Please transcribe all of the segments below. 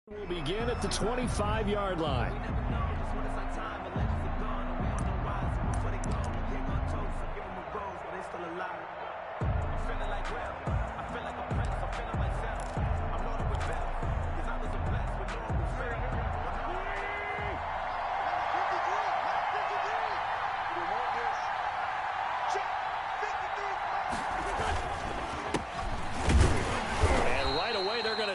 Will begin at the 25-yard line.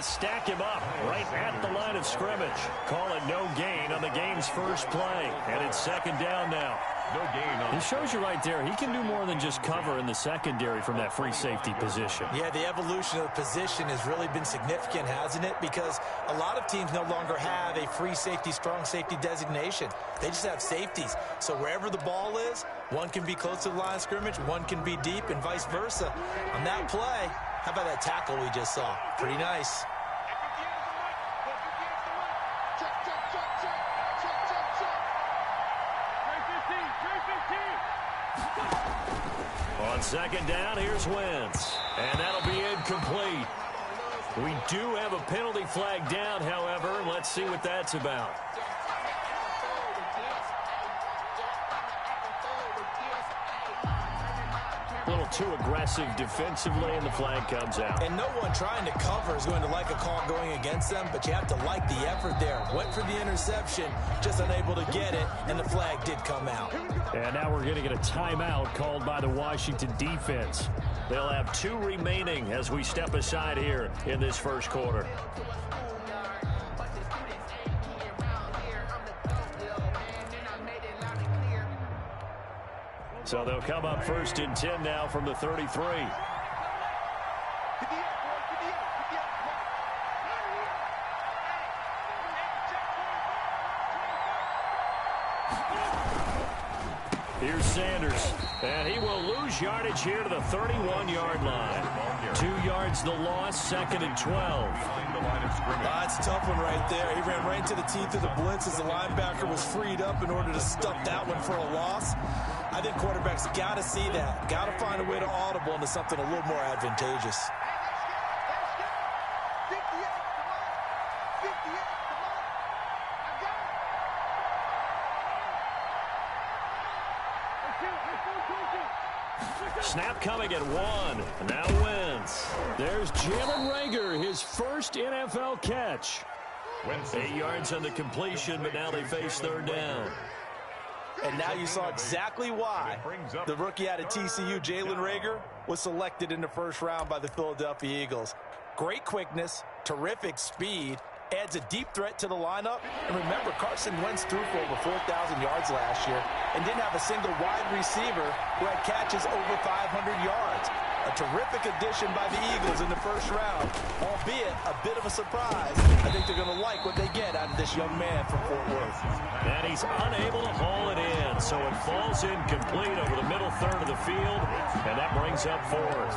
Stack him up right at the line of scrimmage. Call it no gain on the game's first play. And it's second down now. No gain on. He shows you right there, he can do more than just cover in the secondary from that free safety position. Yeah, the evolution of the position has really been significant, hasn't it? Because a lot of teams no longer have a free safety, strong safety designation. They just have safeties. So wherever the ball is, one can be close to the line of scrimmage, one can be deep, and vice versa. On that play, how about that tackle we just saw? Pretty nice. On second down, here's Wentz. And that'll be incomplete. We do have a penalty flag down, however. Let's see what that's about. A little too aggressive defensively, and the flag comes out. And no one trying to cover is going to like a call going against them, but you have to like the effort there. Went for the interception, just unable to get it, and the flag did come out. And now we're going to get a timeout called by the Washington defense. They'll have 2 remaining as we step aside here in this first quarter. So they'll come up first and 10 now from the 33. Here's Sanders, and he will lose yardage here to the 31-yard line. 2 yards the loss, second and 12. That's a tough one right there. He ran right into the teeth of the blitz as the linebacker was freed up in order to stuff that one for a loss. I think quarterbacks got to see that. Got to find a way to audible into something a little more advantageous. Snap coming at 1. Now Wentz. There's Jalen Reagor, his first NFL catch. 8 yards on the completion, but now they face third down. And now you saw exactly why the rookie out of TCU, Jalen Reagor, was selected in the first round by the Philadelphia Eagles. Great quickness, terrific speed, adds a deep threat to the lineup. And remember, Carson Wentz threw for over 4,000 yards last year and didn't have a single wide receiver who had catches over 500 yards. A terrific addition by the Eagles in the first round, albeit a bit of a surprise. I think they're going to like what they get out of this young man from Fort Worth. And he's unable to haul it in, so it falls incomplete over the middle third of the field, and that brings up fourth.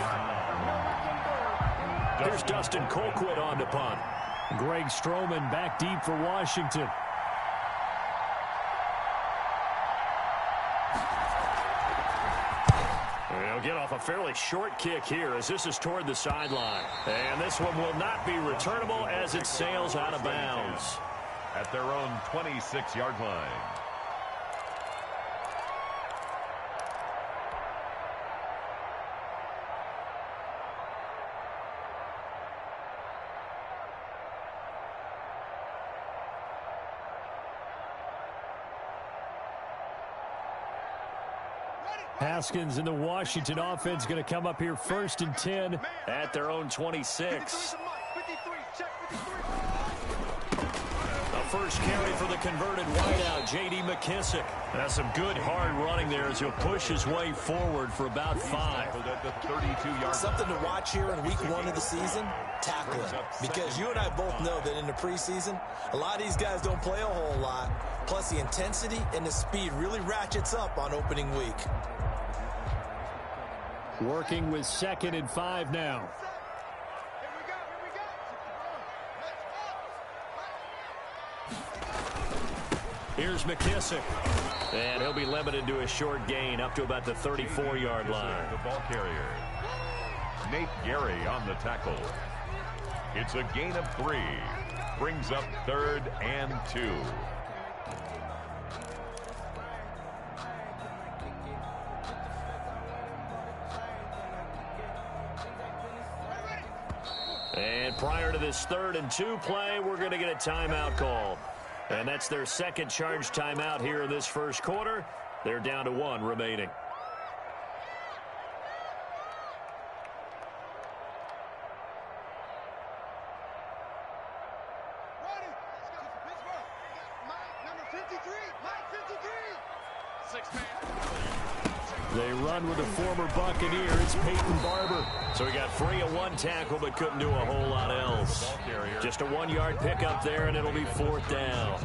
Here's Dustin Colquitt on to punt. Greg Stroman back deep for Washington. They'll get off a fairly short kick here as this is toward the sideline. And this one will not be returnable as it sails out of bounds. At their own 26-yard line. Haskins and the Washington offense going to come up here first and 10 at their own 26. A first carry for the converted wideout, J.D. McKissick. That's some good hard running there as he'll push his way forward for about 5. Something to watch here in week 1 of the season, tackling. Because you and I both know that in the preseason, a lot of these guys don't play a whole lot. Plus the intensity and the speed really ratchets up on opening week. Working with 2nd and 5 now. Here's McKissick. And he'll be limited to a short gain up to about the 34-yard line. The ball carrier, Nate Gerry on the tackle. It's a gain of 3. brings up 3rd and 2. And prior to this 3rd and 2 play, we're going to get a timeout called. And that's their second charge timeout here in this first quarter. They're down to 1 remaining. They run with the former Buccaneer. It's Peyton Barber. So he got free of 1 tackle but couldn't do a whole lot else. Just a 1-yard pickup there, and it'll be 4th down.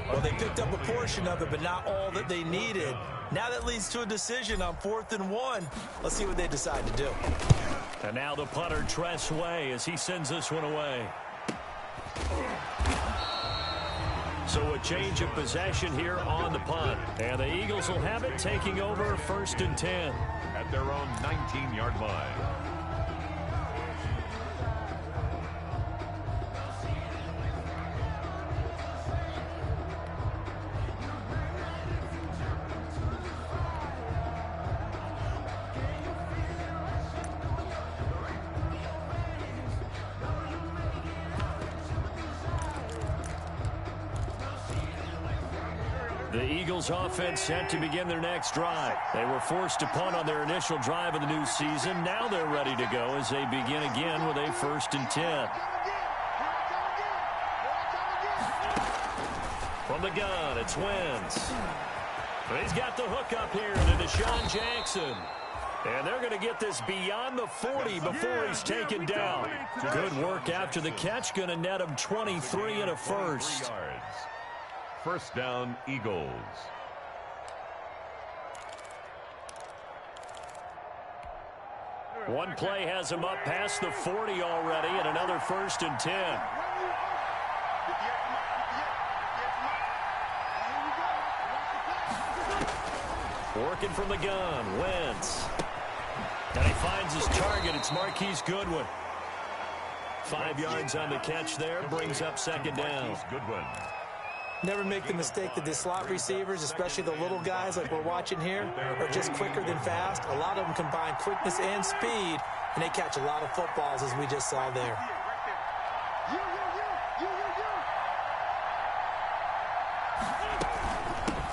Well, they picked up a portion of it, but not all that they needed. Now that leads to a decision on 4th and 1. Let's see what they decide to do. And now the punter, Tress Way, as he sends this one away. So a change of possession here on the punt. And the Eagles will have it, taking over 1st and 10. At their own 19-yard line. The Eagles offense set to begin their next drive. They were forced to punt on their initial drive of the new season. Now they're ready to go as they begin again with a 1st and 10. From the gun, it's Wentz. He's got the hook up here to Deshaun Jackson. And they're going to get this beyond the 40 before he's taken down. Good work after the catch. Going to net him 23 and a first. 1st down, Eagles. One play has him up past the 40 already, and another 1st and 10. Working from the gun, Wentz. And he finds his target. It's Marquise Goodwin. 5 yards on the catch there, brings up 2nd down. Goodwin. Never make the mistake that the slot receivers, especially the little guys like we're watching here, are just quicker than fast. A lot of them combine quickness and speed, and they catch a lot of footballs, as we just saw there.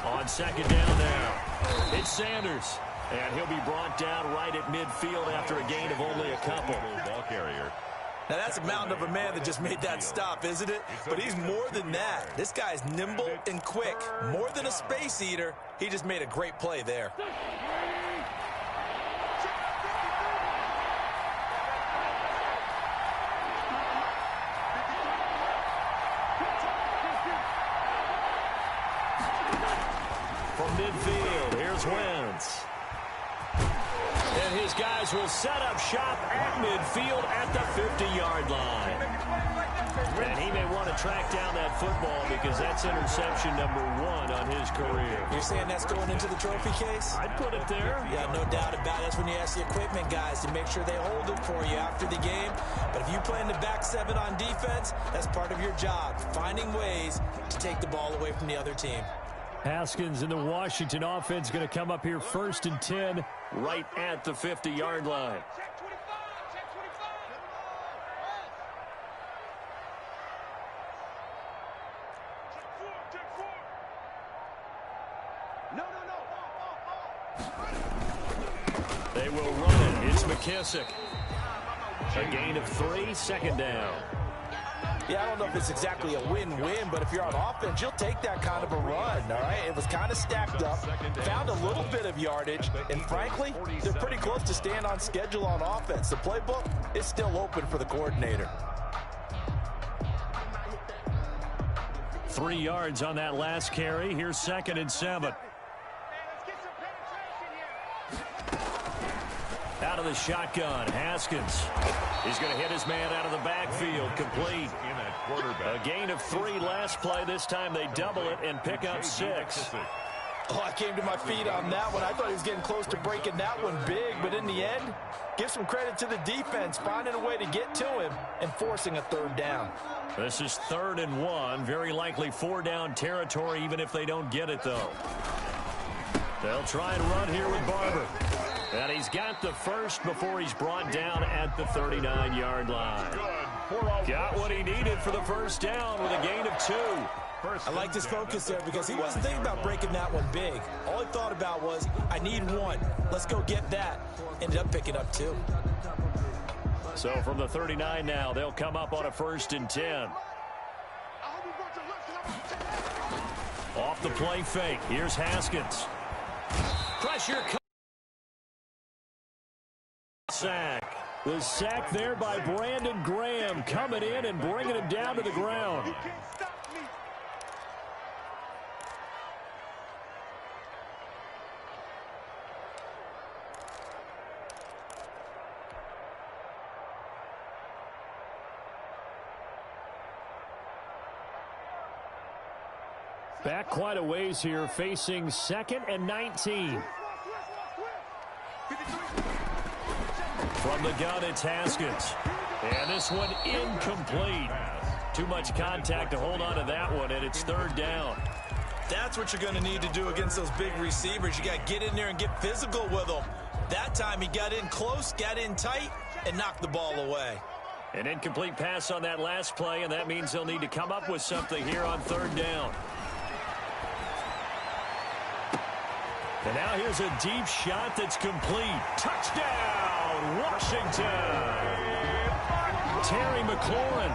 On 2nd down now, it's Sanders. And he'll be brought down right at midfield after a gain of only a couple. Ball carrier. Now, that's a mountain of a man that just made that stop, isn't it? But he's more than that. This guy's nimble and quick. More than a space eater, he just made a great play there. From midfield, here's Wentz. And his guys will set up shop at midfield at the 50-yard line. And he may want to track down that football because that's interception number 1 on his career. You're saying that's going into the trophy case? I'd put it there. Yeah, no doubt about it. That's when you ask the equipment guys to make sure they hold it for you after the game. But if you play in the back 7 on defense, that's part of your job, finding ways to take the ball away from the other team. Haskins in the Washington offense going to come up here 1st and 10 right at the 50-yard line. They will run it. It's McKissick. A gain of 3, 2nd down. Yeah, I don't know if it's exactly a win-win, but if you're on offense, you'll take that kind of a run, all right? It was kind of stacked up, found a little bit of yardage, and frankly, they're pretty close to staying on schedule on offense. The playbook is still open for the coordinator. 3 yards on that last carry. Here's 2nd and 7. Out of the shotgun, Haskins. He's going to hit his man out of the backfield, complete. A gain of 3 last play. This time they double it and pick up 6. Oh, I came to my feet on that one. I thought he was getting close to breaking that one big, but in the end, give some credit to the defense, finding a way to get to him and forcing a third down. This is 3rd and 1. Very likely 4-down territory, even if they don't get it, though. They'll try and run here with Barber. And he's got the first before he's brought down at the 39-yard line. Got what he needed for the first down with a gain of 2. I liked his focus there because he wasn't thinking about breaking that one big. All he thought about was, I need 1. Let's go get that. Ended up picking up 2. So from the 39 now, they'll come up on a 1st and 10. Off the play fake. Here's Haskins. Pressure. Sack. The sack there by Brandon Graham, coming in and bringing him down to the ground. Back quite a ways here, facing 2nd and 19. From the gun, it's Haskins. And this one incomplete. Too much contact to hold on to that one, and it's 3rd down. That's what you're going to need to do against those big receivers. You got to get in there and get physical with them. That time he got in close, got in tight, and knocked the ball away. An incomplete pass on that last play, and that means they'll need to come up with something here on 3rd down. And now here's a deep shot that's complete. Touchdown, Washington. Terry McLaurin,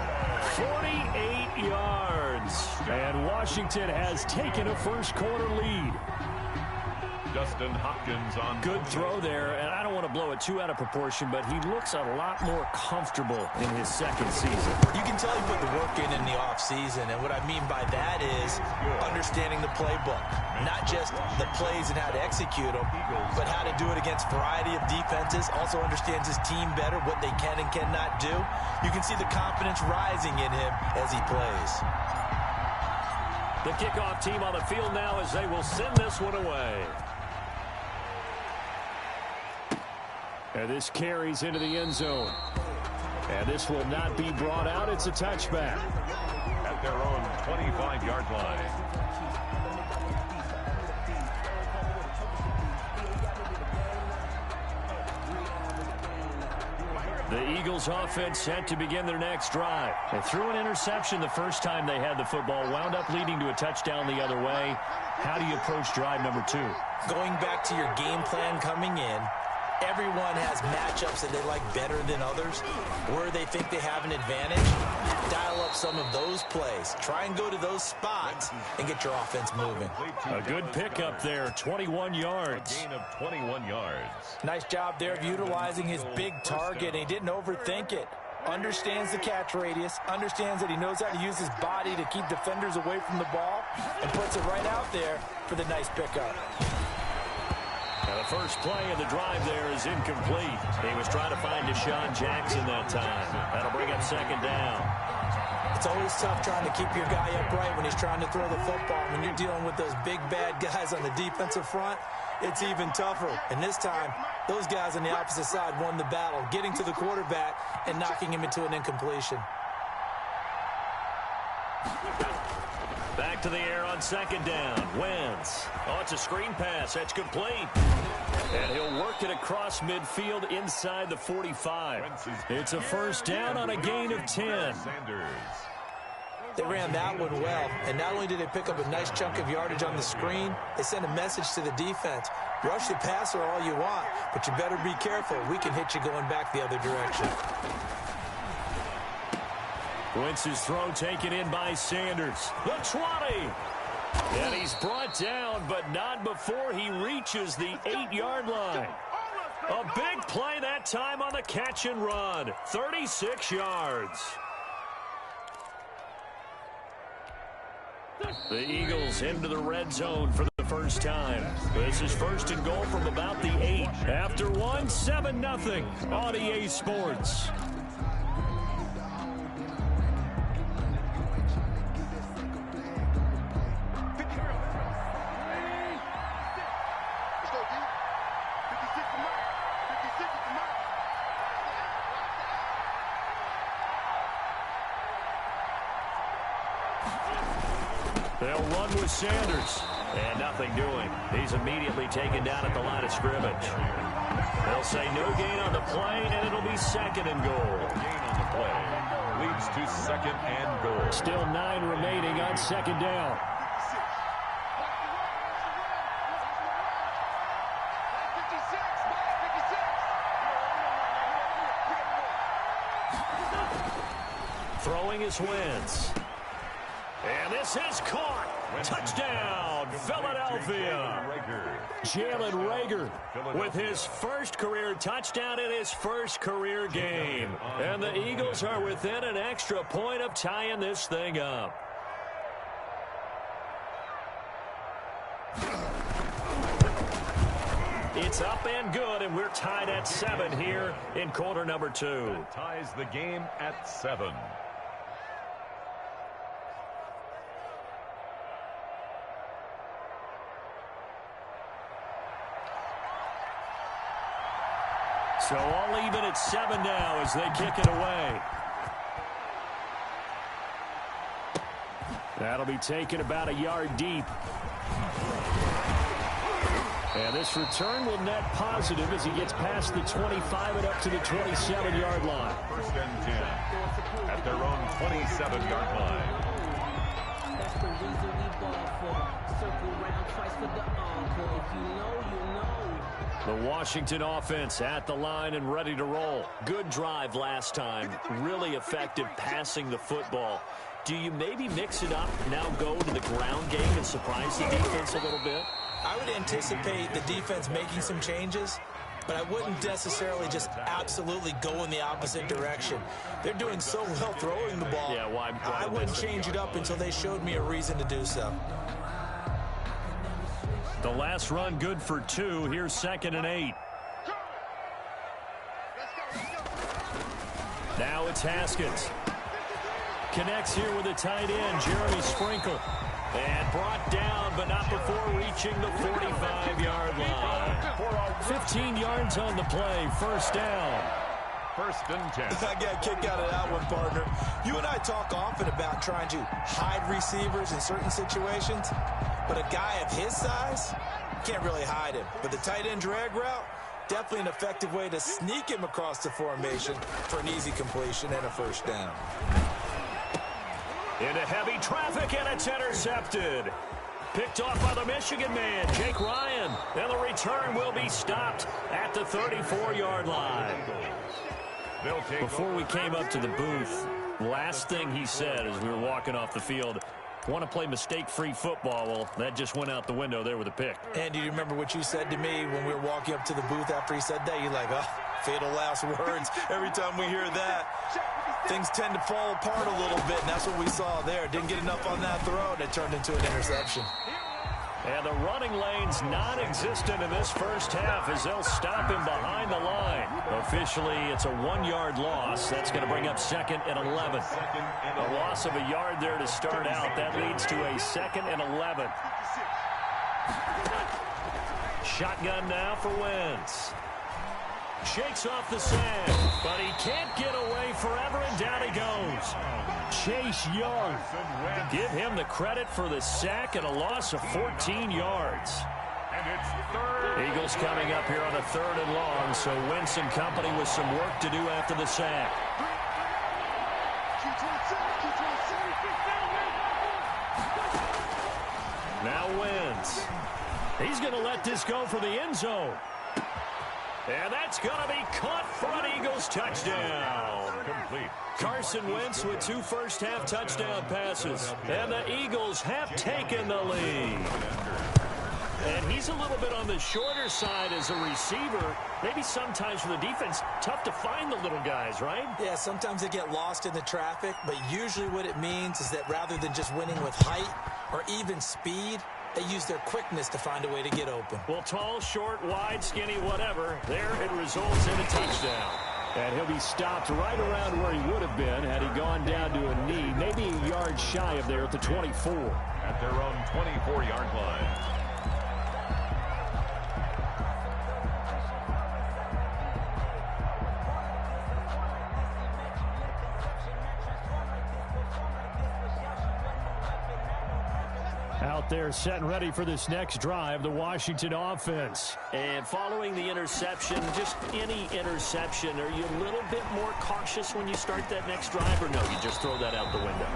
48 yards. And Washington has taken a first-quarter lead. Dustin Hopkins on good throw there, and I don't want to blow it too out of proportion, but he looks a lot more comfortable in his 2nd season. You can tell he put the work in the offseason, and what I mean by that is understanding the playbook. Not just the plays and how to execute them, but how to do it against a variety of defenses. Also understands his team better, what they can and cannot do. You can see the confidence rising in him as he plays. The kickoff team on the field now as they will send this one away. And this carries into the end zone. And this will not be brought out. It's a touchback. At their own 25-yard line. The Eagles offense set to begin their next drive. They threw an interception the first time they had the football, wound up leading to a touchdown the other way. How do you approach drive number 2? Going back to your game plan coming in, everyone has matchups that they like better than others. Where they think they have an advantage, dial up some of those plays. Try and go to those spots and get your offense moving. A good pickup there, 21 yards. A gain of 21 yards. Nice job there of utilizing his big target. He didn't overthink it. Understands the catch radius, understands that he knows how to use his body to keep defenders away from the ball, and puts it right out there for the nice pickup. Now the first play of the drive there is incomplete. He was trying to find Deshaun Jackson that time. That'll bring up 2nd down. It's always tough trying to keep your guy upright when he's trying to throw the football. When you're dealing with those big, bad guys on the defensive front, it's even tougher. And this time, those guys on the opposite side won the battle, getting to the quarterback and knocking him into an incompletion. Back to the air on 2nd down. Wentz. Oh, it's a screen pass. That's complete. And he'll work it across midfield inside the 45. It's a first down on a gain of 10. They ran that one well, and not only did they pick up a nice chunk of yardage on the screen, they sent a message to the defense. Rush the passer all you want, but you better be careful. We can hit you going back the other direction. Wentz's throw taken in by Sanders. The 20. And he's brought down, but not before he reaches the 8-yard line. A big play that time on the catch and run. 36 yards. The Eagles into the red zone for the first time. This is 1st and goal from about the 8. After one, 7-0 on EA Sports. They'll run with Sanders. And nothing doing. He's immediately taken down at the line of scrimmage. They'll say no gain on the play, and it'll be 2nd and goal. Gain on the play leads to 2nd and goal. Still 9 remaining on 2nd down. Throwing is Wentz. And this is caught. Touchdown, Philadelphia. Jalen Reagor with his first career touchdown in his first career game. And the Eagles are within an extra point of tying this thing up. It's up and good, and we're tied at 7 here in quarter number 2. That ties the game at 7. So all even at 7 now as they kick it away. That'll be taken about a yard deep. And this return will net positive as he gets past the 25 and up to the 27-yard line. 1st and 10 at their own 27-yard line. That's the reason we ball for. Circle round twice for the encore. If you know, you know. The Washington offense at the line and ready to roll. Good drive last time. Really effective passing the football. Do you maybe mix it up, now go to the ground game and surprise the defense a little bit? I would anticipate the defense making some changes, but I wouldn't necessarily just absolutely go in the opposite direction. They're doing so well throwing the ball. Yeah, why I wouldn't change it up until they showed me a reason to do so. The last run good for 2. Here's 2nd and 8. Now it's Haskins. Connects here with a tight end, Jeremy Sprinkle. And brought down, but not before reaching the 45-yard line. 15 yards on the play, 1st down. 1st and 10. I got a kick out of that one, partner. You and I talk often about trying to hide receivers in certain situations, but a guy of his size, can't really hide him. But the tight end drag route, definitely an effective way to sneak him across the formation for an easy completion and a 1st down. Into heavy traffic, and it's intercepted. Picked off by the Michigan man, Jake Ryan. And the return will be stopped at the 34-yard line. Before we came up to the booth, last thing he said as we were walking off the field, want to play mistake-free football. Well, that just went out the window there with a pick. And do you remember what you said to me when we were walking up to the booth after he said that? You're like, oh, fatal last words. Every time we hear that, things tend to fall apart a little bit, and that's what we saw there. Didn't get enough on that throw, and it turned into an interception. And the running lane's non-existent in this first half as they'll stop him behind the line. Officially, it's a 1-yard loss. That's going to bring up 2nd and 11. A loss of a yard there to start out. That leads to a 2nd and 11. Shotgun now for Wentz. Shakes off the sand, but he can't get away forever, and down he goes. Chase Young. Give him the credit for the sack and a loss of 14 yards. Eagles coming up here on a 3rd and long, so Wentz and company with some work to do after the sack. Now Wentz. He's going to let this go for the end zone. And that's going to be caught for an Eagles touchdown. Complete. Carson Wentz with 2 first-half touchdown passes. And the Eagles have taken the lead. And he's a little bit on the shorter side as a receiver. Maybe sometimes for the defense, tough to find the little guys, right? Yeah, sometimes they get lost in the traffic, but usually what it means is that rather than just winning with height or even speed, they use their quickness to find a way to get open. Well, tall, short, wide, skinny, whatever. There it results in a touchdown. And he'll be stopped right around where he would have been had he gone down to a knee, maybe a yard shy of there at the 24. At their own 24-yard line. out there set and ready for this next drive, the Washington offense. And following the interception, just any interception, are you a little bit more cautious when you start that next drive, or no, you just throw that out the window?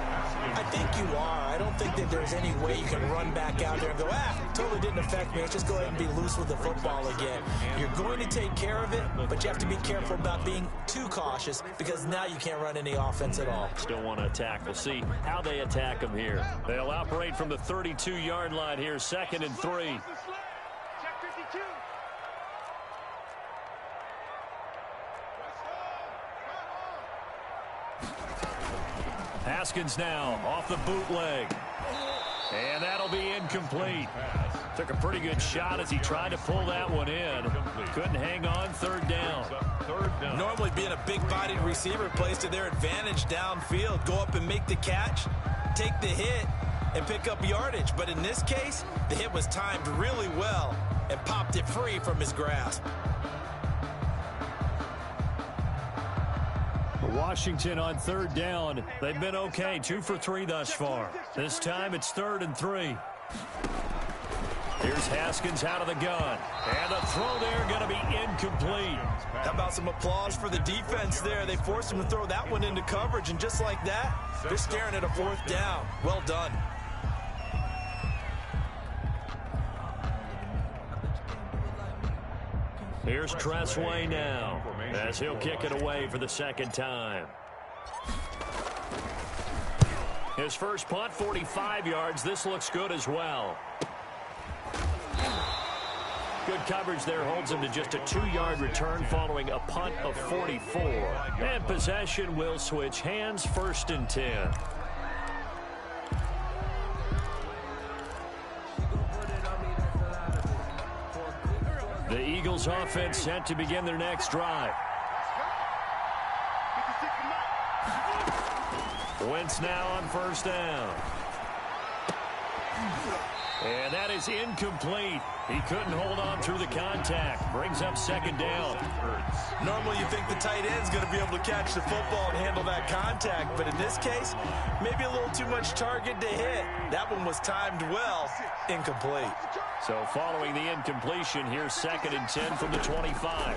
I think you are. I don't think that there's any way you can run back out there and go, totally didn't affect me. Let's just go ahead and be loose with the football again. You're going to take care of it, but you have to be careful about being too cautious because now you can't run any offense at all. Still want to attack. We'll see how they attack them here. They'll operate from the 32-yard line here, 2nd and 3. Haskins now off the bootleg. And that'll be incomplete. Took a pretty good shot as he tried to pull that one in. Couldn't hang on, 3rd down. Normally being a big-bodied receiver plays to their advantage downfield. Go up and make the catch, take the hit, and pick up yardage. But in this case, the hit was timed really well and popped it free from his grasp. Washington on 3rd down. They've been okay, 2 for 3 thus far. This time it's 3rd and 3. Here's Haskins out of the gun. And the throw there going to be incomplete. How about some applause for the defense there? They forced him to throw that one into coverage, and just like that, they're staring at a 4th down. Well done. Here's Tressway now, as he'll kick it away for the 2nd time. His first punt, 45 yards. This looks good as well. Good coverage there holds him to just a 2-yard return following a punt of 44. And possession will switch hands, 1st and 10. The Eagles offense set to begin their next drive. Wentz now on 1st down. And that is incomplete. He couldn't hold on through the contact. Brings up 2nd down. Normally you think the tight end's going to be able to catch the football and handle that contact, but in this case, maybe a little too much target to hit. That one was timed well. Incomplete. So following the incompletion, here's 2nd and 10 from the 25.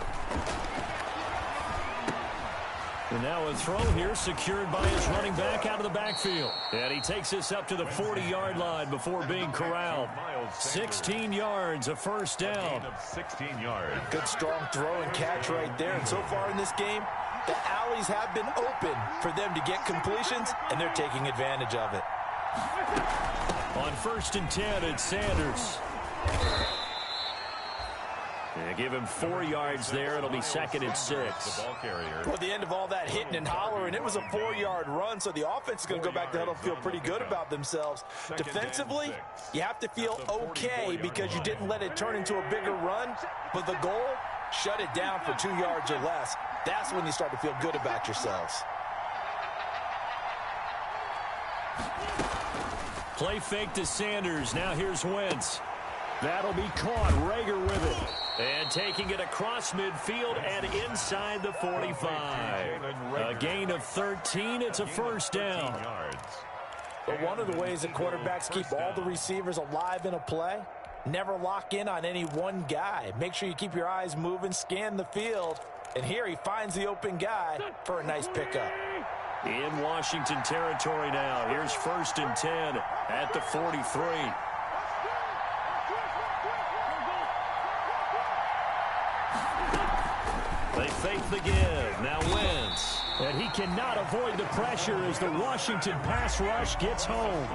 And now a throw here secured by his running back out of the backfield. And he takes this up to the 40-yard line before being corralled. 16 yards, a 1st down. 16 yards. Good strong throw and catch right there. And so far in this game, the alleys have been open for them to get completions, and they're taking advantage of it. On 1st and 10, it's Sanders. Yeah, give him 4 yards there. It'll be 2nd and 6. Toward the end of all that hitting and hollering, it was a 4-yard run, so the offense is going to go back to huddle and feel pretty good about themselves. Defensively, you have to feel okay because you didn't let it turn into a bigger run, but the goal, shut it down for 2 yards or less. That's when you start to feel good about yourselves. Play fake to Sanders. Now here's Wentz. That'll be caught. Rager with it. And taking it across midfield and inside the 45. A gain of 13. It's a 1st down. But one of the ways that quarterbacks keep all the receivers alive in a play, never lock in on any one guy. Make sure you keep your eyes moving, scan the field. And here he finds the open guy for a nice pickup. In Washington territory now. Here's 1st and 10 at the 43. They fake the give. Now Wentz. And he cannot avoid the pressure as the Washington pass rush gets home.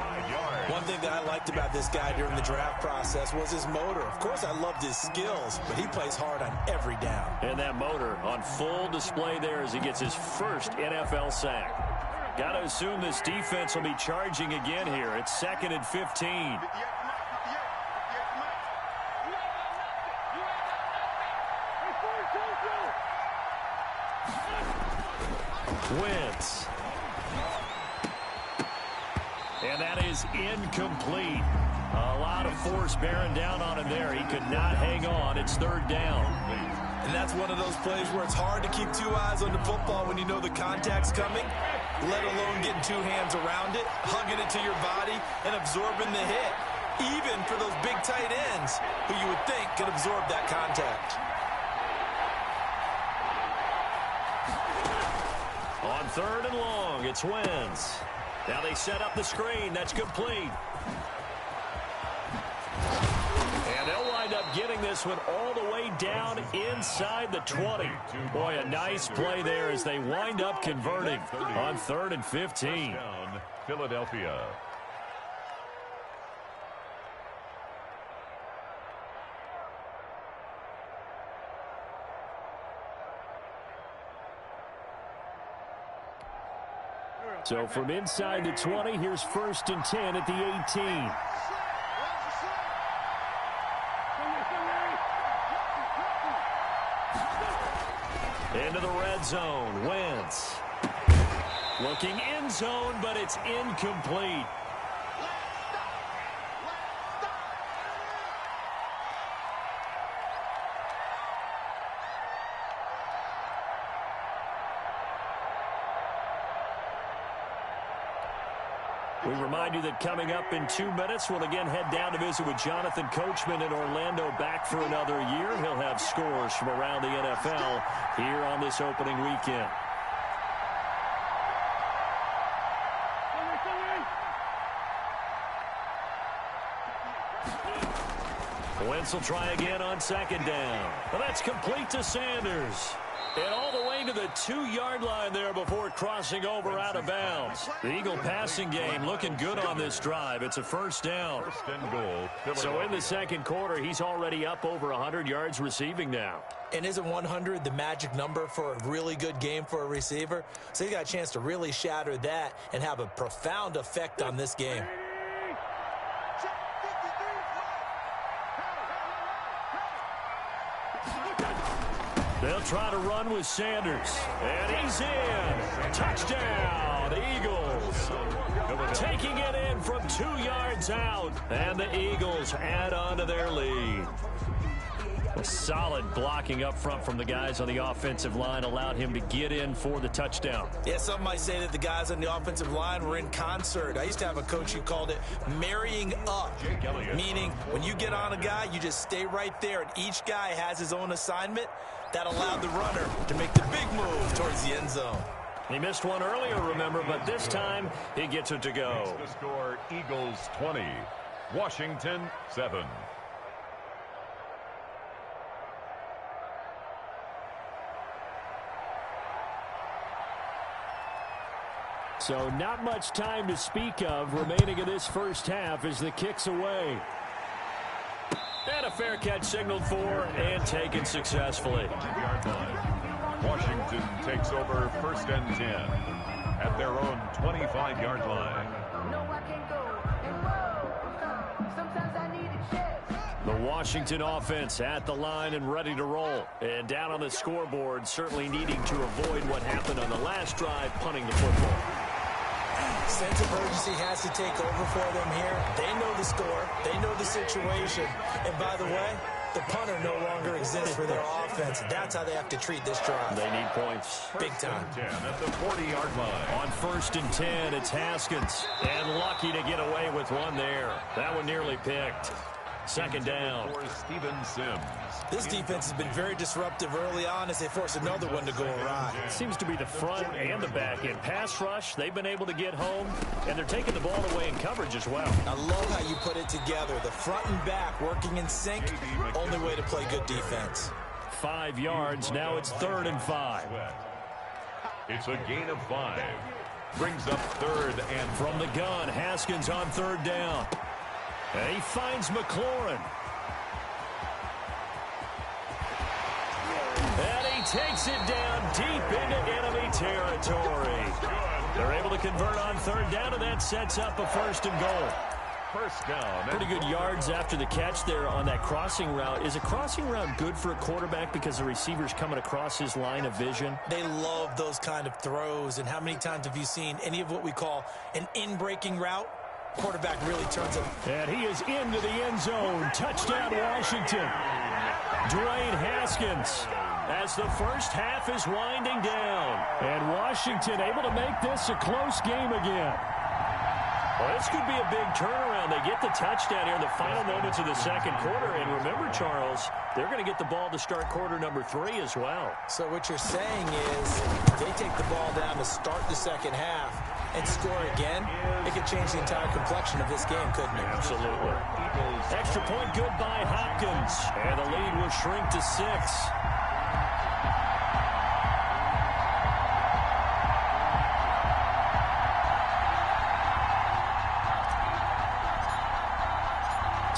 One thing that I liked about this guy during the draft process was his motor. Of course, I loved his skills, but he plays hard on every down. And that motor on full display there as he gets his first NFL sack. Got to assume this defense will be charging again here. It's 2nd and 15. Wentz. And that is incomplete. A lot of force bearing down on him there. He could not hang on. It's 3rd down. And that's one of those plays where it's hard to keep 2 eyes on the football when you know the contact's coming, let alone getting 2 hands around it, hugging it to your body, and absorbing the hit. tight ends who you would think could absorb that contact. On 3rd and long, it's Wentz. Now they set up the screen. That's complete. And they'll wind up getting this one all the way down inside the 20. Boy, a nice play there as they wind up converting on 3rd and 15. Philadelphia. So from inside the 20, here's 1st and 10 at the 18. Into the red zone, Wentz. Looking end zone, but it's incomplete. We remind you that coming up in 2 minutes, we'll again head down to visit with Jonathan Coachman in Orlando, back for another year. He'll have scores from around the NFL here on this opening weekend. Wentz will try again on 2nd down. Well, that's complete to Sanders. And all the way to the 2-yard line there before crossing over out of bounds. The Eagle passing game looking good on this drive. It's a 1st down. 1st and goal. So in the 2nd quarter, he's already up over 100 yards receiving now. And isn't 100 the magic number for a really good game for a receiver? So he's got a chance to really shatter that and have a profound effect on this game. They'll try to run with Sanders. And he's in. Touchdown, Eagles. Taking it in from 2 yards out. And the Eagles add on to their lead. A solid blocking up front from the guys on the offensive line allowed him to get in for the touchdown. Yeah, some might say that the guys on the offensive line were in concert. I used to have a coach who called it marrying up, meaning when you get on a guy, you just stay right there, and each guy has his own assignment. That allowed the runner to make the big move towards the end zone. He missed one earlier, remember, but this time he gets it to go. The score, Eagles 20, Washington 7. So not much time to speak of remaining in this 1st half as the kick's away. And a fair catch signaled for and taken successfully. Washington takes over 1st and 10 at their own 25-yard line. The Washington offense at the line and ready to roll. And down on the scoreboard, certainly needing to avoid what happened on the last drive, punting the football. Sense of urgency has to take over for them here. They know the score. They know the situation. And by the way, the punter no longer exists for their offense. That's how they have to treat this drive. They need points. Big time. 10 at the 40-yard line. On 1st and 10, it's Haskins. And lucky to get away with one there. That one nearly picked. 2nd down. For Steven Sims. This defense has been very disruptive early on as they force another one to go awry. Seems to be the front and the back end. Pass rush, they've been able to get home, and they're taking the ball away in coverage as well. I love how you put it together. The front and back working in sync. Only way to play good defense. 5 yards. Now it's 3rd and 5. It's a gain of 5. Brings up 3rd and from the gun. Haskins on 3rd down. And he finds McLaurin. And he takes it down deep into enemy territory. They're able to convert on 3rd down, and that sets up a 1st and goal. 1st down. Pretty good yards after the catch there on that crossing route. Is a crossing route good for a quarterback because the receiver's coming across his line of vision? They love those kind of throws. And how many times have you seen any of what we call an in-breaking route? Quarterback really turns it. And he is into the end zone. Touchdown, Washington. Dwayne Haskins as the 1st half is winding down. And Washington able to make this a close game again. Well, this could be a big turnaround and they get the touchdown here in the final moments of the second quarter. And remember, Charles, they're going to get the ball to start quarter number 3 as well. So what you're saying is they take the ball down to start the second half and score again. It could change the entire complexion of this game, couldn't it? Absolutely. Extra point good by Hopkins. And the lead will shrink to 6.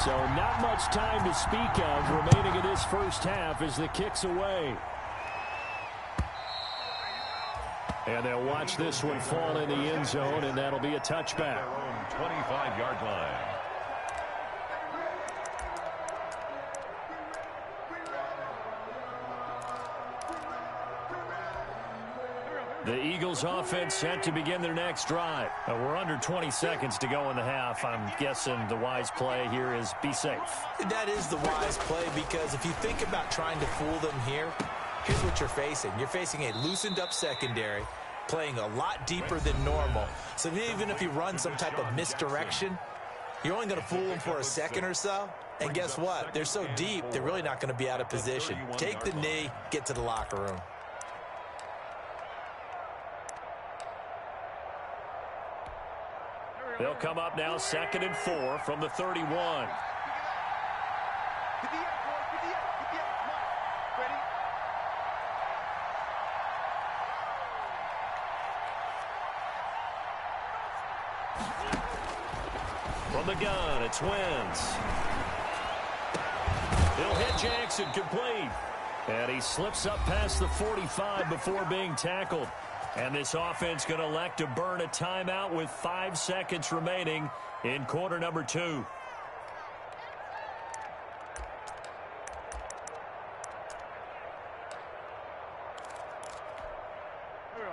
So not much time to speak of remaining in this first half as the kick's away. And they'll watch this one fall in the end zone, and that'll be a touchback. 25-yard line. The Eagles offense set to begin their next drive. We're under 20 seconds to go in the half. I'm guessing the wise play here is be safe. That is the wise play, because if you think about trying to fool them here, here's what you're facing. You're facing a loosened up secondary, playing a lot deeper than normal. So even if you run some type of misdirection, you're only going to fool them for a second or so. And guess what? They're so deep, they're really not going to be out of position. Take the knee, get to the locker room. They'll come up now 2nd and 4 from the 31. From the gun, it's Wentz. He'll hit Jackson, complete. And he slips up past the 45 before being tackled. And this offense going to elect to burn a timeout with 5 seconds remaining in quarter number 2.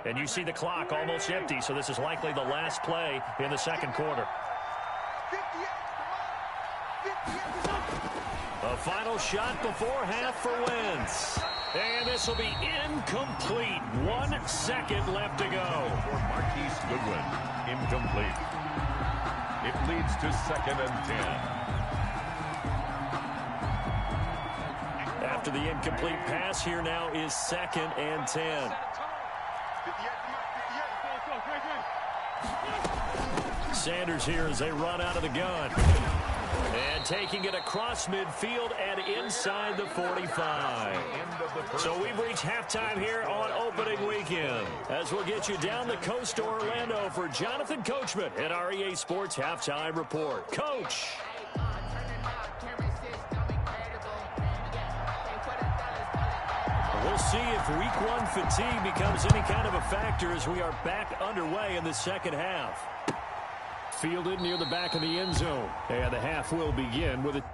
And you see the clock almost empty, so this is likely the last play in the second quarter. A final shot before half for Wentz. And this will be incomplete. 1 second left to go. For Marquise Goodwin, incomplete. It leads to 2nd and 10. After the incomplete pass, here now is 2nd and 10. Sanders here as they run out of the gun. And taking it across midfield and inside the 45. So we've reached halftime here on opening weekend, as we'll get you down the coast to Orlando for Jonathan Coachman at our EA Sports Halftime Report. Coach. We'll see if week 1 fatigue becomes any kind of a factor as we are back underway in the second half. Fielded near the back of the end zone. And the half will begin with a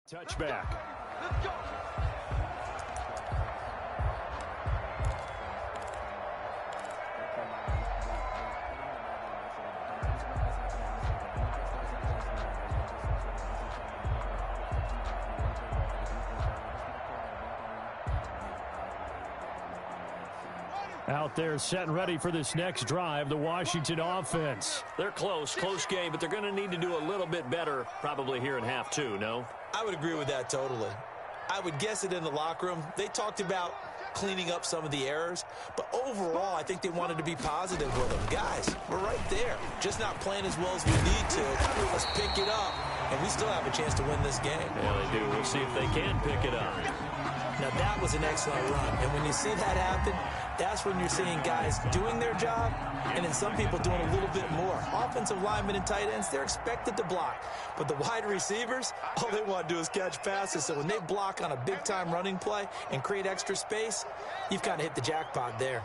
Touchback. Let's go. Out there set and ready for this next drive, the Washington offense. They're close game, but they're going to need to do a little bit better probably here in half two, no? I would agree with that totally. I would guess it in the locker room. They talked about cleaning up some of the errors, but overall, I think they wanted to be positive with them. Guys, we're right there. Just not playing as well as we need to. Let's pick it up, and we still have a chance to win this game. Yeah, they do. We'll see if they can pick it up. Now, that was an excellent run, and when you see that happen, that's when you're seeing guys doing their job, and then some people doing a little bit more. Offensive linemen and tight ends, they're expected to block. But the wide receivers, all they want to do is catch passes. So when they block on a big-time running play and create extra space, you've kind of hit the jackpot there.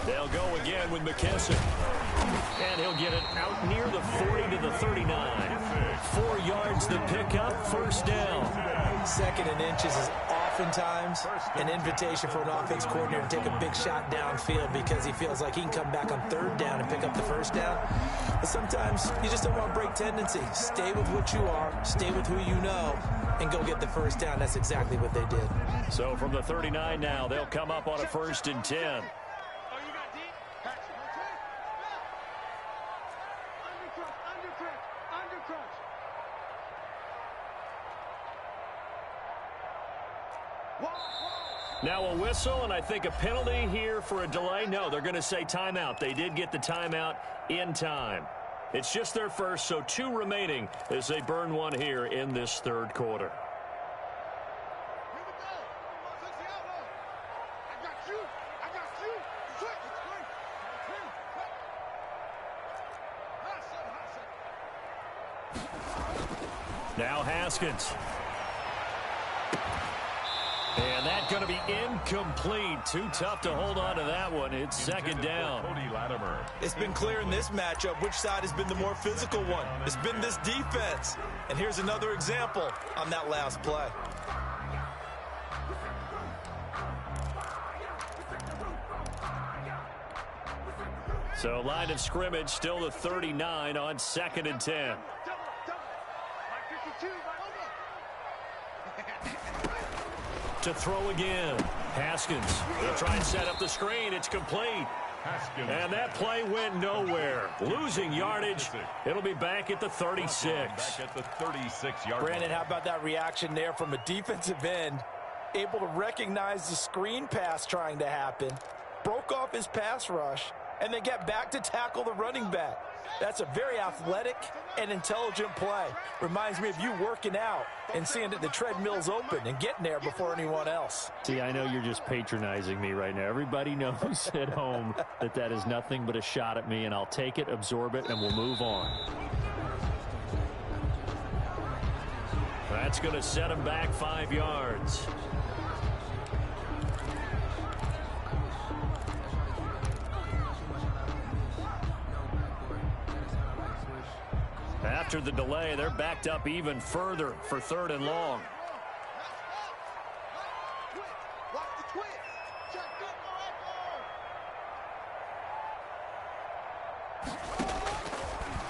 They'll go again with McKissick. And he'll get it out near the 40 to the 39. 4 yards to pick up, first down. 2nd and inches is oftentimes an invitation for an offense coordinator to take a big shot downfield because he feels like he can come back on 3rd down and pick up the first down. But sometimes you just don't want to break tendency. Stay with what you are, stay with who you know, and go get the first down. That's exactly what they did. So from the 39 now, they'll come up on a 1st and 10. Now a whistle, and I think a penalty here for a delay. No, they're going to say timeout. They did get the timeout in time. It's just their first, so 2 remaining as they burn one here in this 3rd quarter. Now Haskins. And that's going to be incomplete. Too tough to hold on to that one. It's 2nd down. It's been clear in this matchup which side has been the more physical one. It's been this defense. And here's another example on that last play. So line of scrimmage still the 39 on 2nd and 10. To throw again. Haskins. They'll try and set up the screen. It's complete. Haskins. And that play went nowhere. Losing yardage. It'll be back at the 36. Back at the 36-yard line. Brandon, how about that reaction there from a defensive end? Able to recognize the screen pass trying to happen. Broke off his pass rush. And then get back to tackle the running back. That's a very athletic and intelligent play. Reminds me of you working out and seeing that the treadmill's open and getting there before anyone else. See, I know you're just patronizing me right now. Everybody knows at home that that is nothing but a shot at me, and I'll take it, absorb it, and we'll move on. That's going to set him back 5 yards. After the delay, they're backed up even further for 3rd and long.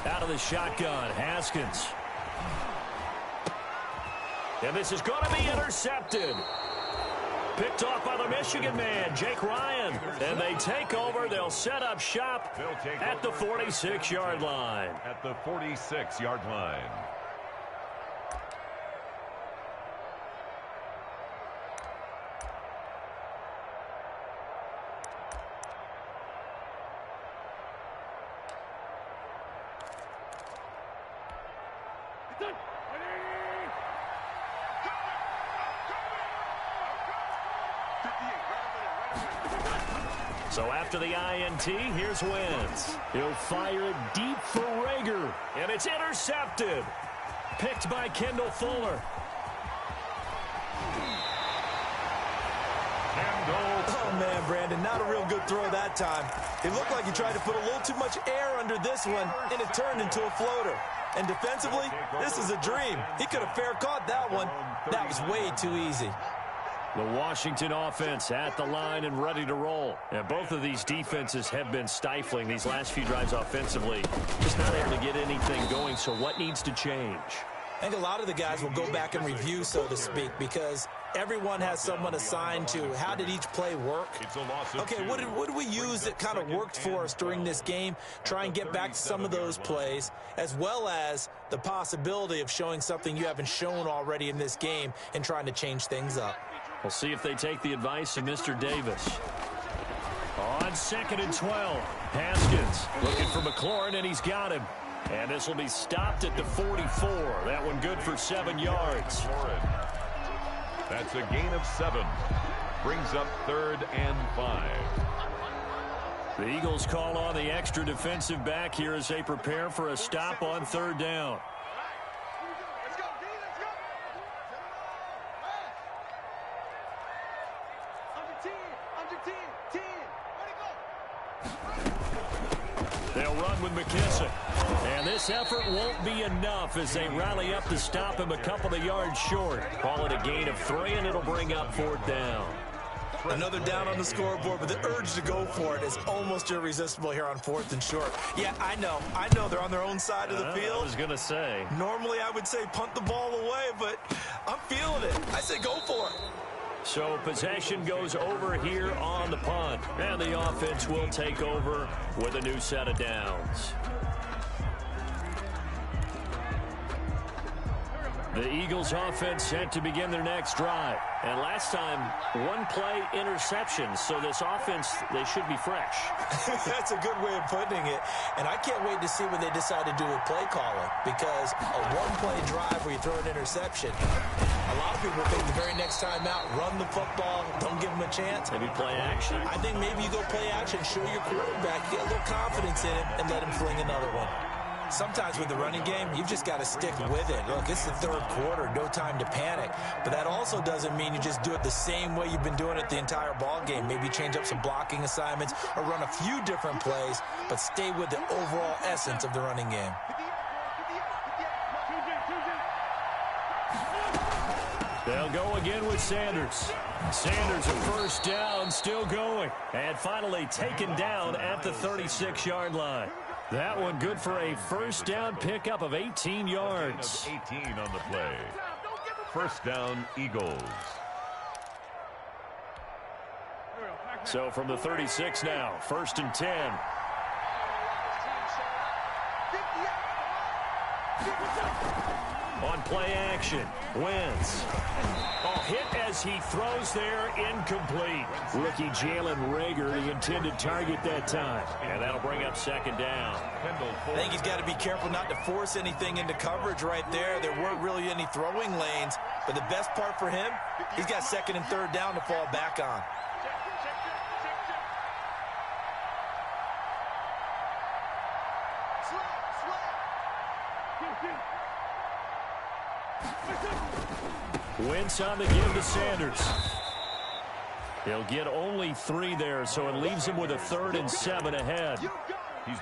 Out of the shotgun, Haskins. And this is going to be intercepted. Picked off by the Michigan man, Jake Ryan. And they take over. They'll set up shop at the 46-yard line. At the 46-yard line. So after the INT, here's Wentz. He'll fire it deep for Rager. And it's intercepted. Picked by Kendall Fuller. Oh, man, Brandon, not a real good throw that time. It looked like he tried to put a little too much air under this one, and it turned into a floater. And defensively, this is a dream. He could have fair caught that one. That was way too easy. The Washington offense at the line and ready to roll. And both of these defenses have been stifling these last few drives offensively. Just not able to get anything going, so what needs to change? I think a lot of the guys will go back and review, so to speak, because everyone has someone assigned to how did each play work. Okay, what did we use that kind of worked for us during this game? Try and get back to some of those plays, as well as the possibility of showing something you haven't shown already in this game and trying to change things up. We'll see if they take the advice of Mr. Davis. On 2nd and 12, Haskins looking for McLaurin, and he's got him. And this will be stopped at the 44. That one good for 7 yards. That's a gain of 7. Brings up 3rd and 5. The Eagles call on the extra defensive back here as they prepare for a stop on 3rd down. They'll run with McKissick. And this effort won't be enough as they rally up to stop him a couple of yards short. Call it a gain of 3, and it'll bring up 4th down. Another down on the scoreboard, but the urge to go for it is almost irresistible here on 4th and short. Yeah, I know they're on their own side of the field. I was going to say. Normally I would say punt the ball away, but I'm feeling it. I say go for it. So possession goes over here on the punt. And the offense will take over with a new set of downs. The Eagles offense set to begin their next drive. And last time, 1-play interception. So this offense, they should be fresh. That's a good way of putting it. And I can't wait to see what they decide to do with play calling. Because a 1-play drive where you throw an interception, a lot of people think the very next time out, run the football, don't give them a chance. Maybe play action. I think maybe you go play action, show your quarterback, get a little confidence in him, and let him fling another one. Sometimes with the running game, you've just got to stick with it. Look, it's the 3rd quarter, no time to panic. But that also doesn't mean you just do it the same way you've been doing it the entire ball game. Maybe change up some blocking assignments or run a few different plays, but stay with the overall essence of the running game. They'll go again with Sanders. Sanders, a 1st down, still going. And finally taken down at the 36-yard line. That one good for a 1st down pickup of 18 yards. 18 on the play. 1st down, Eagles. So from the 36 now, 1st and 10. On play action, Wentz. Hit as he throws there, incomplete. Rookie Jalen Reagor, the intended target that time. And that'll bring up 2nd down. I think he's got to be careful not to force anything into coverage right there. There weren't really any throwing lanes. But the best part for him, he's got 2nd and 3rd down to fall back on. Wentz on the give to Sanders. He'll get only 3 there, so it leaves him with a 3rd and 7 ahead.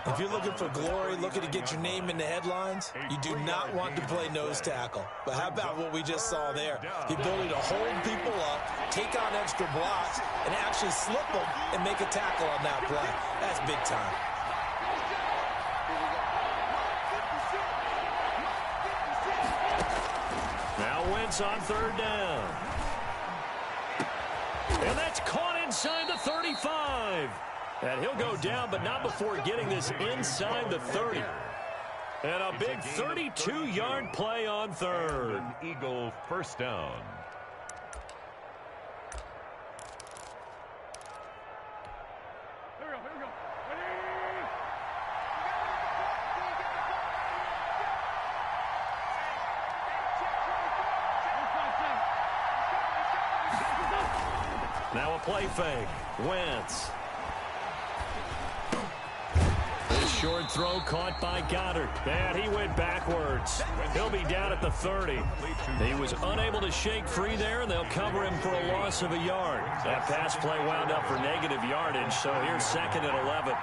If you're looking for glory, looking to get your name in the headlines, you do not want to play nose tackle. But how about what we just saw there? The ability to hold people up, take on extra blocks, and actually slip them and make a tackle on that play. That's big time. Now Wentz on 3rd down. And that's caught inside the 35. And he'll go down, but not before getting this inside the 30. And a big 32-yard play on 3rd. Eagle 1st down. Now a play fake. Wentz. This short throw caught by Goddard. And he went backwards. He'll be down at the 30. He was unable to shake free there, and they'll cover him for a loss of a yard. That pass play wound up for negative yardage, so here's 2nd and 11.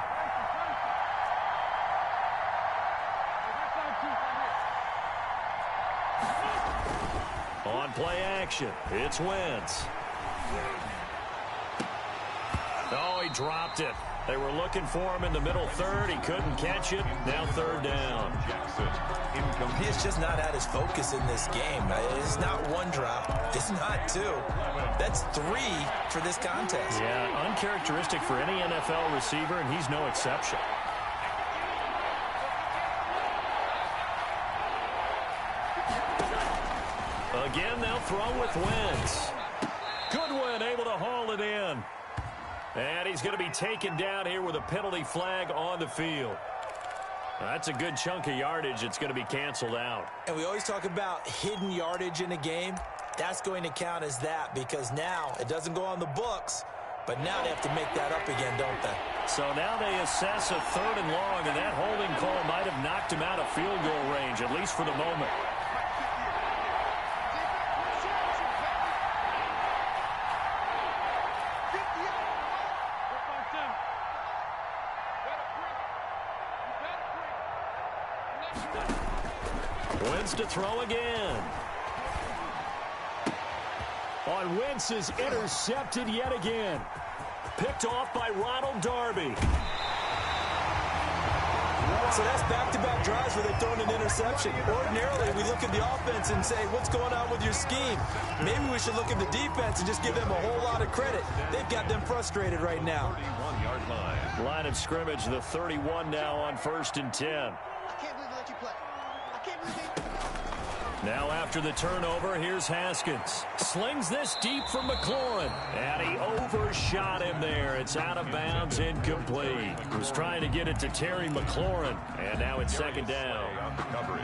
play action. It's Wentz. Oh, he dropped it. They were looking for him in the middle third. He couldn't catch it. Now third down. He has just not had his focus in this game. It's not one drop. It's not two. That's three for this contest. Yeah, uncharacteristic for any NFL receiver, and he's no exception. Again, they'll throw with Wentz. Goodwin able to haul it in. And he's going to be taken down here with a penalty flag on the field. That's a good chunk of yardage. It's going to be canceled out. And we always talk about hidden yardage in a game. That's going to count as that because now it doesn't go on the books, but now they have to make that up again, don't they? So now they assess a third and long, and that holding call might have knocked him out of field goal range, at least for the moment. Wentz to throw again. On Wentz is intercepted yet again. Picked off by Ronald Darby. So that's back-to-back drives where they've thrown an interception. Ordinarily, we look at the offense and say, what's going on with your scheme? Maybe we should look at the defense and just give them a whole lot of credit. They've got them frustrated right now. 31-yard line. Line of scrimmage, the 31 now on 1st and 10. I can't believe they let you play. I can't believe they... Now after the turnover, here's Haskins. Slings this deep from McLaurin. And he overshot him there. It's out of bounds, incomplete. Was trying to get it to Terry McLaurin. And now it's second down. Coverage.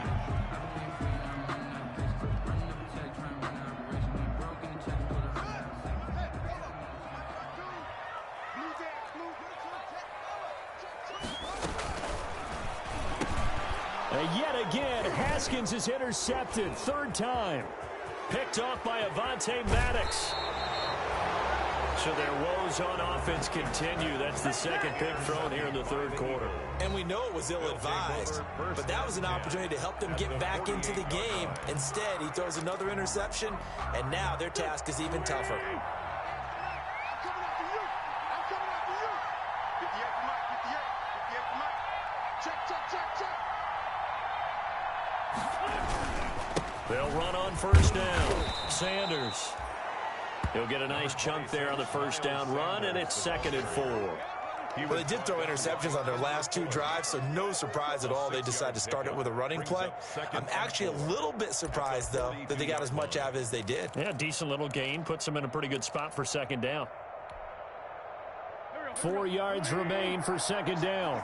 Yet again, Haskins is intercepted. Third time. Picked off by Avonte Maddox. So their woes on offense continue. That's the second pick thrown here in the third quarter. And we know it was ill-advised, but that was an opportunity to help them get back into the game. Instead, he throws another interception, and now their task is even tougher. They'll run on first down. Sanders. He'll get a nice chunk there on the first down run, and it's 2nd and 4. Well, they did throw interceptions on their last two drives, so no surprise at all they decided to start it with a running play. I'm actually a little bit surprised, though, that they got as much out of it as they did. Yeah, decent little gain. Puts them in a pretty good spot for second down. 4 yards remain for second down.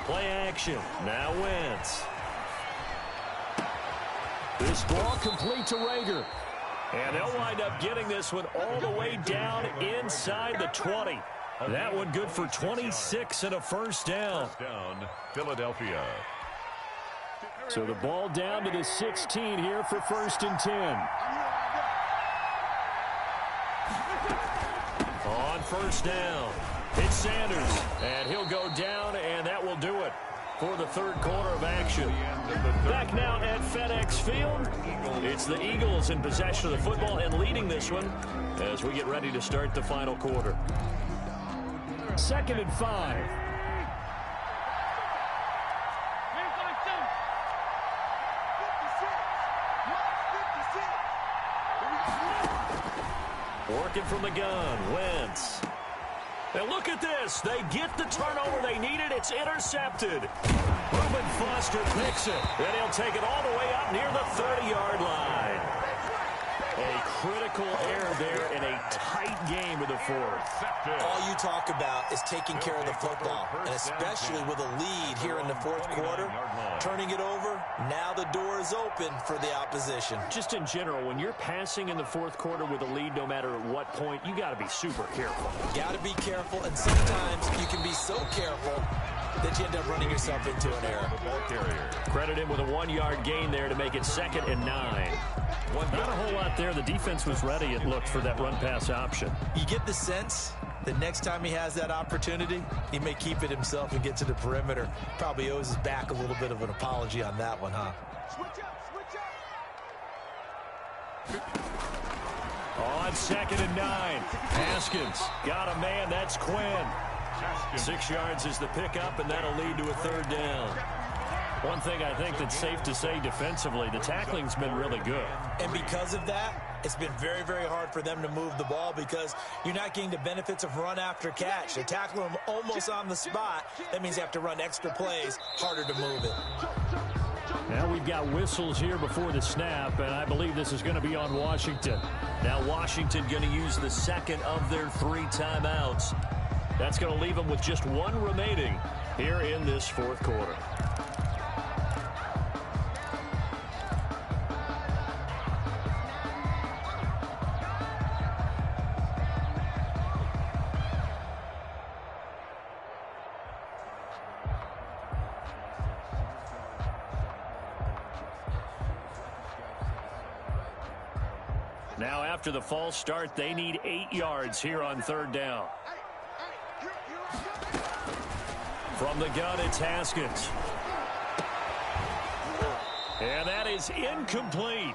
Play action. Now Wentz. This ball complete to Rager. And they'll wind up getting this one all the way down inside the 20. That one good for 26 and a first down. Down, Philadelphia. So the ball down to the 16 here for 1st and 10. On first down, it's Sanders, and he'll go down, and that will do it for the third quarter of action. Back now at FedEx Field, it's the Eagles in possession of the football and leading this one as we get ready to start the final quarter. 2nd and 5. Working from the gun, Wentz. And look at this. They get the turnover they needed. It's intercepted. Reuben Foster picks it. And he'll take it all the way up near the 30-yard line. A critical error there in a tight game of the fourth. All you talk about is taking care of the football, and especially with a lead here in the fourth quarter. Turning it over, now the door is open for the opposition. Just in general, when you're passing in the fourth quarter with a lead, no matter at what point, you got to be super careful. Got to be careful, and sometimes you can be so careful that you end up running yourself into an error. Credit him with a 1-yard gain there to make it 2nd and 9. Not a whole lot there. The defense was ready, it looked, for that run-pass option. You get the sense the next time he has that opportunity, he may keep it himself and get to the perimeter. Probably owes his back a little bit of an apology on that one, huh? On 2nd and 9, Haskins got a man. That's Quinn. 6 yards is the pickup, and that'll lead to a 3rd down. One thing I think that's safe to say defensively, the tackling's been really good. And because of that, it's been very, very hard for them to move the ball because you're not getting the benefits of run after catch. They tackle them almost on the spot. That means you have to run extra plays, harder to move it. Now we've got whistles here before the snap, and I believe this is going to be on Washington. Now Washington going to use the second of their 3 timeouts. That's going to leave them with just 1 remaining here in this 4th quarter. Now after the false start, they need 8 yards here on 3rd down. From the gun, it's Haskins. And that is incomplete.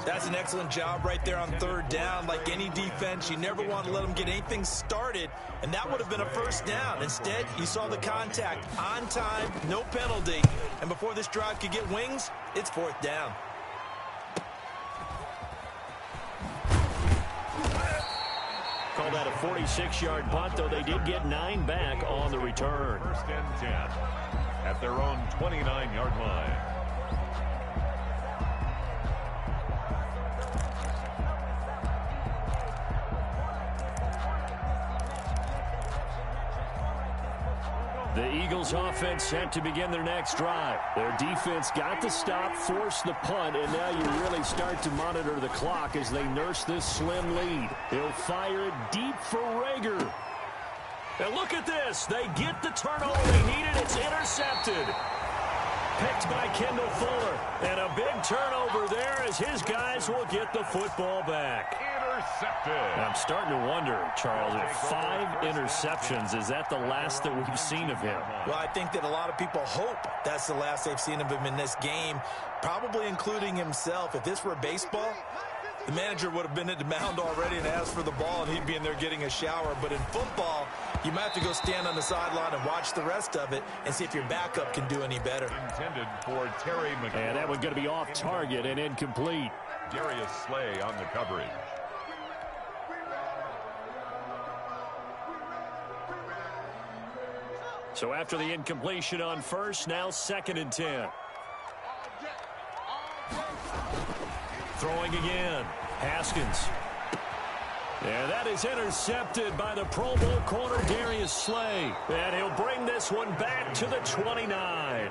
That's an excellent job right there on 3rd down. Like any defense, you never want to let them get anything started, and that would have been a 1st down. Instead, you saw the contact on time, no penalty, and before this drive could get wings, it's 4th down. Call that a 46-yard punt, though they did get 9 back on the return. 1st and 10 at their own 29-yard line. The Eagles offense set to begin their next drive. Their defense got the stop, forced the punt, and now you really start to monitor the clock as they nurse this slim lead. They'll fire it deep for Rager. And look at this. They get the turnover they needed. It's intercepted. Picked by Kendall Fuller. And a big turnover there as his guys will get the football back. Intercepted. I'm starting to wonder, Charles, if 5 interceptions, is that the last that we've seen of him? Well, I think that a lot of people hope that's the last they've seen of him in this game, probably including himself. If this were baseball, the manager would have been at the mound already and asked for the ball, and he'd be in there getting a shower. But in football, you might have to go stand on the sideline and watch the rest of it and see if your backup can do any better. Intended for Terry McLaurin. And that one's going to be off target and incomplete. Darius Slay on the coverage. So after the incompletion on 1st, now 2nd and 10. Throwing again. Haskins. And that is intercepted by the Pro Bowl corner, Darius Slay. And he'll bring this one back to the 29.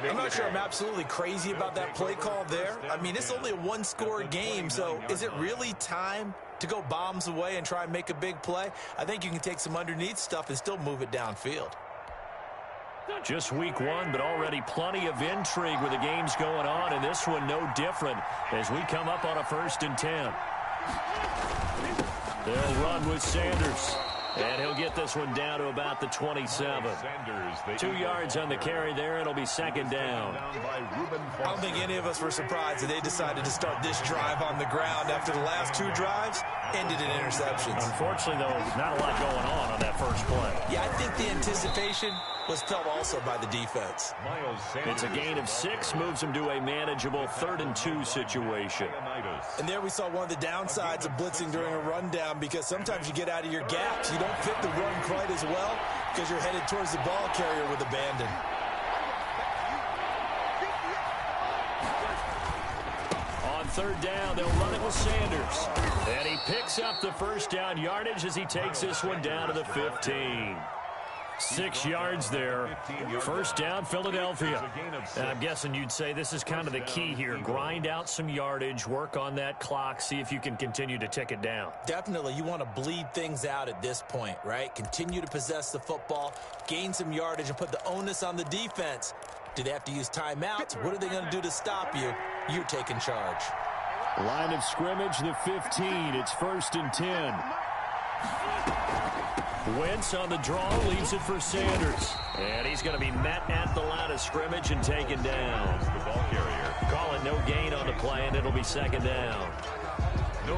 I'm not sure I'm absolutely crazy about that play call there. I mean, it's only a 1-score game, so is it really time to go bombs away and try and make a big play? I think you can take some underneath stuff and still move it downfield. Just week 1, but already plenty of intrigue with the games going on, and this one no different as we come up on a 1st and 10. They'll run with Sanders, and he'll get this one down to about the 27. 2 yards on the carry there, and it'll be 2nd down. I don't think any of us were surprised that they decided to start this drive on the ground after the last 2 drives ended in interceptions. Unfortunately, though, not a lot going on that first play. Yeah, I think the anticipation was felt also by the defense. It's a gain of 6, moves them to a manageable 3rd and 2 situation. And there we saw one of the downsides of blitzing during a rundown, because sometimes you get out of your gaps. You don't fit the run quite as well because you're headed towards the ball carrier with abandon. On 3rd down, they'll run it with Sanders. And he picks up the 1st down yardage as he takes this one down to the 15. 6 yards there. 1st down, Philadelphia. And I'm guessing you'd say this is kind of the key here. Grind out some yardage, work on that clock, see if you can continue to tick it down. Definitely. You want to bleed things out at this point, right? Continue to possess the football, gain some yardage, and put the onus on the defense. Do they have to use timeouts? What are they going to do to stop you? You're taking charge. Line of scrimmage, the 15. It's 1st and 10. Wentz on the draw, leaves it for Sanders. And he's going to be met at the line of scrimmage and taken down. The ball carrier. Call it no gain on the play, and it'll be second down.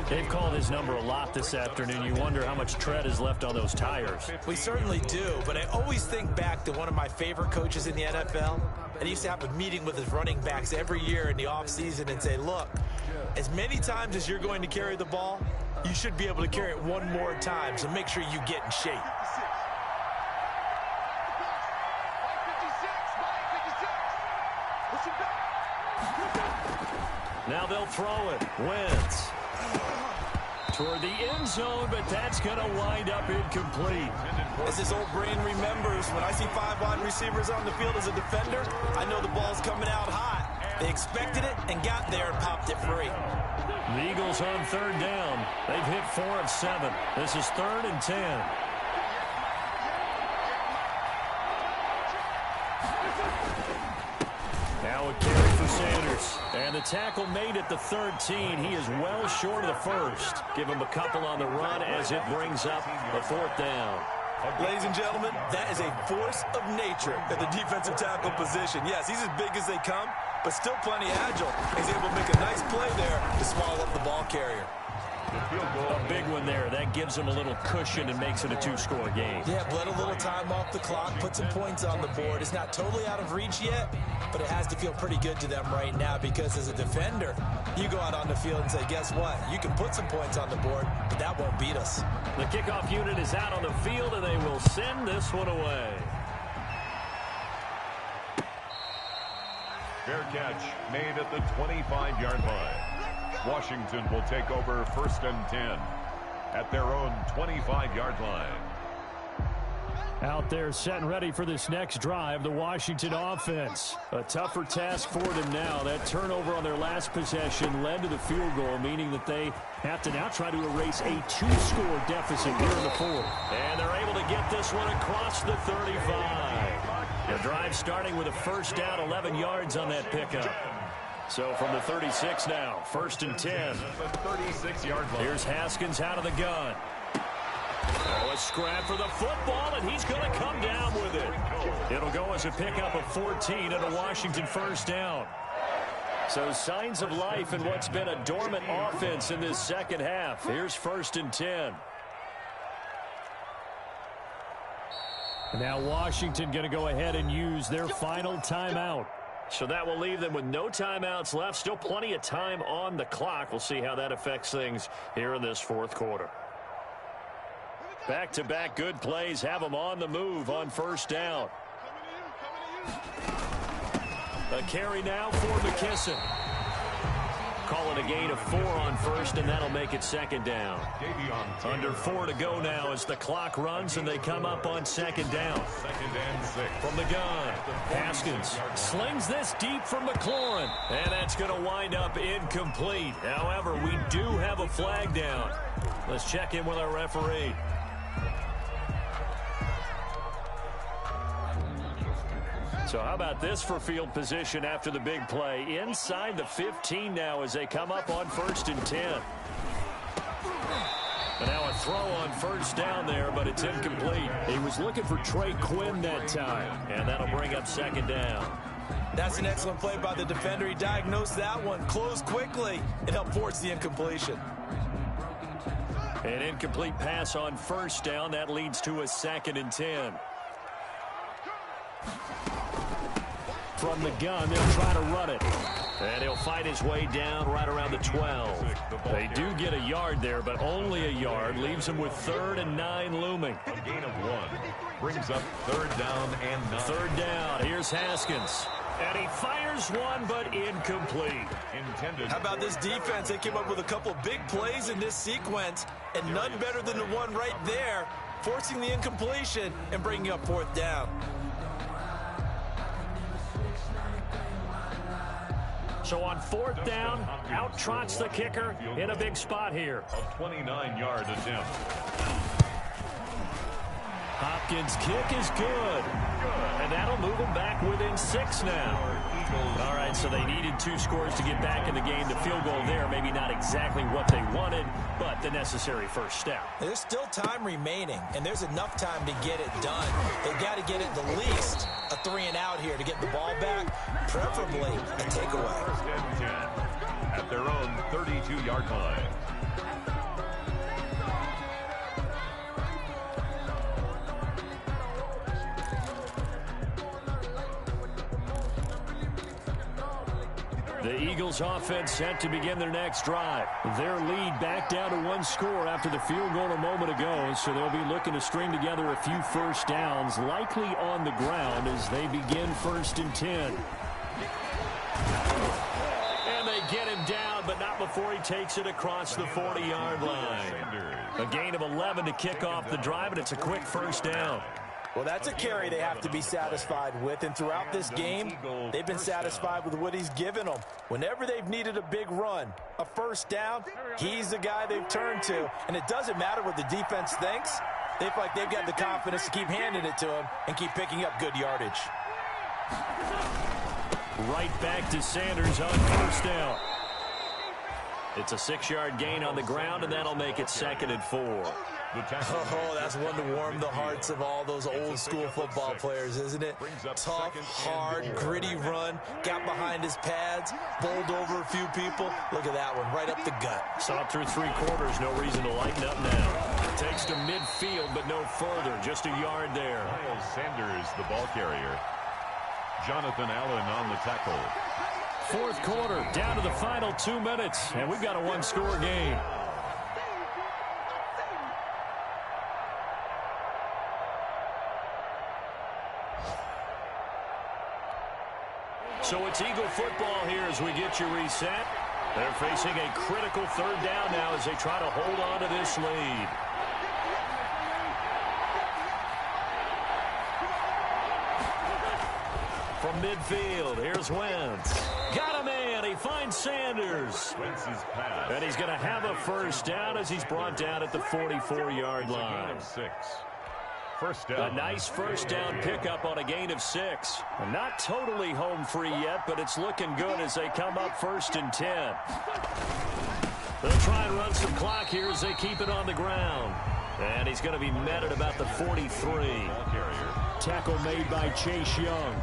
They've called his number a lot this afternoon. You wonder how much tread is left on those tires. We certainly do, but I always think back to one of my favorite coaches in the NFL. And he used to have a meeting with his running backs every year in the offseason and say, look, as many times as you're going to carry the ball, you should be able to carry it one more time, so make sure you get in shape. Now they'll throw it. Wentz toward the end zone, but that's going to wind up incomplete. As his old brain remembers, when I see 5 wide receivers on the field as a defender, I know the ball's coming out hot. They expected it and got there and popped it free. The Eagles on third down. They've hit 4 of 7. This is 3rd and 10. Now a carry for Sanders. And the tackle made at the 13. He is well short of the first. Give him a couple on the run as it brings up the 4th down. Ladies and gentlemen, that is a force of nature at the defensive tackle position. Yes, he's as big as they come, but still plenty agile. He's able to make a nice play there to swallow up the ball carrier. A big one there. That gives him a little cushion and makes it a 2-score game. Yeah, bled a little time off the clock, put some points on the board. It's not totally out of reach yet, but it has to feel pretty good to them right now because as a defender, you go out on the field and say, guess what? You can put some points on the board, but that won't beat us. The kickoff unit is out on the field, and they will send this one away. Fair catch made at the 25-yard line. Washington will take over 1st and 10 at their own 25-yard line. Out there set and ready for this next drive, the Washington offense. A tougher task for them now. That turnover on their last possession led to the field goal, meaning that they have to now try to erase a 2-score deficit here in the 4th. And they're able to get this one across the 35. The drive starting with a first down, 11 yards on that pickup. So from the 36 now, 1st and 10. The 36-yard line. Here's Haskins out of the gun. Oh, a scrap for the football, and he's going to come down with it. It'll go as a pickup of 14 and a Washington first down. So signs of life in what's been a dormant offense in this second half. Here's 1st and 10. Now Washington going to go ahead and use their final timeout. So that will leave them with no timeouts left. Still plenty of time on the clock. We'll see how that affects things here in this 4th quarter. Back-to-back good plays have them on the move on first down. A carry now for McKisson. Calling a gain of 4 on first, and that'll make it 2nd down. Under 4 to go now as the clock runs, and they come up on 2nd down. 2nd and 6. From the gun, Haskins slings this deep from McLaurin, and that's going to wind up incomplete. However, we do have a flag down. Let's check in with our referee. So how about this for field position after the big play? Inside the 15 now as they come up on 1st and 10. And now a throw on first down there, but it's incomplete. He was looking for Trey Quinn that time, and that'll bring up 2nd down. That's an excellent play by the defender. He diagnosed that one, closed quickly, and helped force the incompletion. An incomplete pass on first down. That leads to a 2nd and 10. From the gun, they'll try to run it. And he'll fight his way down right around the 12. They do get a yard there, but only a yard. Leaves him with 3rd and 9 looming. A gain of 1 brings up 3rd down and 9. 3rd down. Here's Haskins. And he fires one, but incomplete. Intended. How about this defense? They came up with a couple big plays in this sequence, and none better than the one right there, forcing the incompletion and bringing up 4th down. So on 4th down, out trots the kicker in a big spot here. A 29-yard attempt. Hopkins' kick is good. And that'll move them back within 6 now. All right, so they needed 2 scores to get back in the game. The field goal there, maybe not exactly what they wanted, but the necessary first step. There's still time remaining, and there's enough time to get it done. They've got to get it the least a 3-and-out here to get the ball back, preferably a takeaway. First and 10 at their own 32-yard line. The Eagles offense set to begin their next drive. Their lead back down to 1 score after the field goal a moment ago, so they'll be looking to string together a few first downs, likely on the ground as they begin 1st and 10. And they get him down, but not before he takes it across the 40-yard line. A gain of 11 to kick off the drive, and it's a quick first down. Well, that's a carry they have to be satisfied with, and throughout this game, they've been satisfied with what he's given them. Whenever they've needed a big run, a first down, he's the guy they've turned to. And it doesn't matter what the defense thinks. They feel like they've got the confidence to keep handing it to him and keep picking up good yardage. Right back to Sanders on first down. It's a 6-yard gain on the ground, and that'll make it 2nd and 4. Oh, that's one to warm the hearts of all those old-school football players, isn't it? Tough, hard, gritty run, got behind his pads, bowled over a few people. Look at that one, right up the gut. Saw it through 3 quarters, no reason to lighten up now. Takes to midfield, but no further, just a yard there. Miles Sanders, the ball carrier. Jonathan Allen on the tackle. 4th quarter, down to the final 2 minutes, and we've got a 1-score game. So it's Eagle football here as we get you reset. They're facing a critical 3rd down now as they try to hold on to this lead. From midfield, here's Wentz. Got a man. He finds Sanders. Wentz's pass. And he's going to have a first down as he's brought down at the 44-yard line. 6. First down. A nice first down pickup on a gain of 6. Not totally home free yet, but it's looking good as they come up 1st and 10. They'll try and run some clock here as they keep it on the ground. And he's going to be met at about the 43. Tackle made by Chase Young.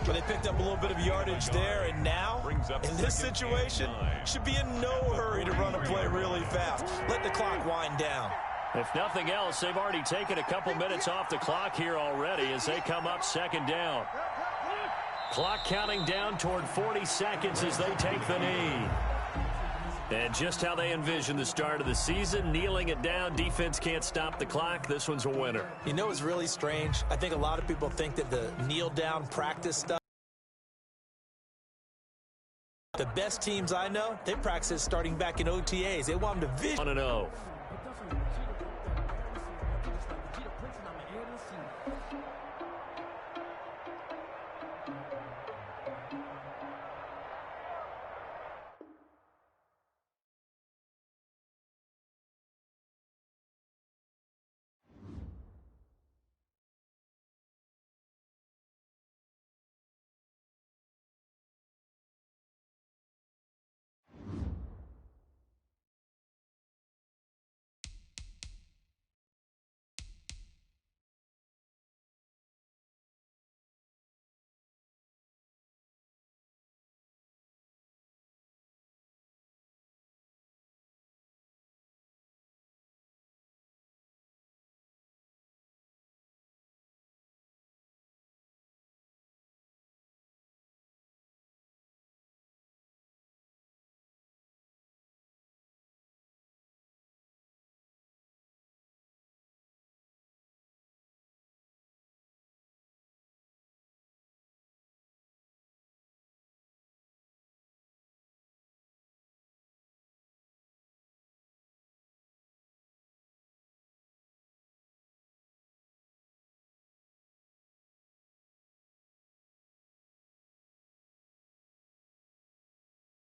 But they picked up a little bit of yardage there, and now, in this situation, should be in no hurry to run a play really fast. Let the clock wind down. If nothing else, they've already taken a couple minutes off the clock here already as they come up 2nd down. Clock counting down toward 40 seconds as they take the knee. And just how they envision the start of the season, kneeling it down, defense can't stop the clock. This one's a winner. You know what's really strange? I think a lot of people think that the kneel-down practice stuff, the best teams I know, they practice starting back in OTAs. They want them to vision. 1-0.